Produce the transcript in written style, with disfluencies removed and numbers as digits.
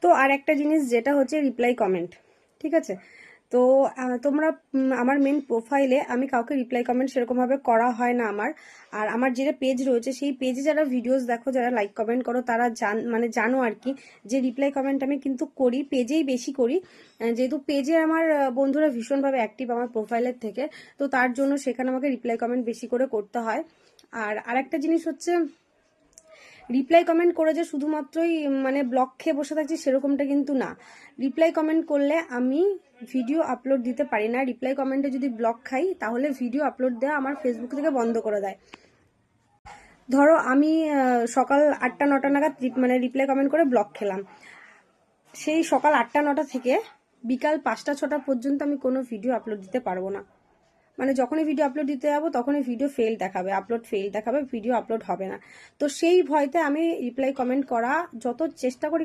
তো আর একটা জিনিস যেটা হচ্ছে রিপ্লাই কমেন্ট, ঠিক আছে। তো তোমরা আমার মেন প্রোফাইলে আমি কাউকে রিপ্লাই কমেন্ট সেরকমভাবে করা হয় না আমার। আর আমার যেটা পেজ রয়েছে সেই পেজে যারা ভিডিওস দেখো, যারা লাইক কমেন্ট করো, তারা জানো আর কি যে রিপ্লাই কমেন্ট আমি কিন্তু করি, পেজেই বেশি করি, যেহেতু পেজে আমার বন্ধুরা ভীষণভাবে অ্যাক্টিভ আমার প্রোফাইলের থেকে। তো তার জন্য সেখানে আমাকে রিপ্লাই কমেন্ট বেশি করে করতে হয়। আর আরেকটা জিনিস হচ্ছে, রিপ্লাই কমেন্ট করে যে শুধুমাত্রই মানে ব্লক খেয়ে বসে থাকছি সেরকমটা কিন্তু না। রিপ্লাই কমেন্ট করলে আমি ভিডিও আপলোড দিতে পারি না। রিপ্লাই কমেন্টে যদি ব্লক খাই তাহলে ভিডিও আপলোড দেওয়া আমার ফেসবুক থেকে বন্ধ করে দেয়। ধরো আমি সকাল 8টা 9টা নাগাদ মানে রিপ্লাই কমেন্ট করে ব্লক খেলাম, সেই সকাল 8টা 9টা থেকে বিকাল 5টা 6টা পর্যন্ত আমি কোনো ভিডিও আপলোড দিতে পারবো না। মানে যখনই ভিডিও আপলোড দিতে যাবো তখনই ভিডিও ফেল দেখাবে, আপলোড ফেল দেখাবে, ভিডিও আপলোড হবে না। তো সেই ভয়তে আমি রিপ্লাই কমেন্ট করা যত চেষ্টা করি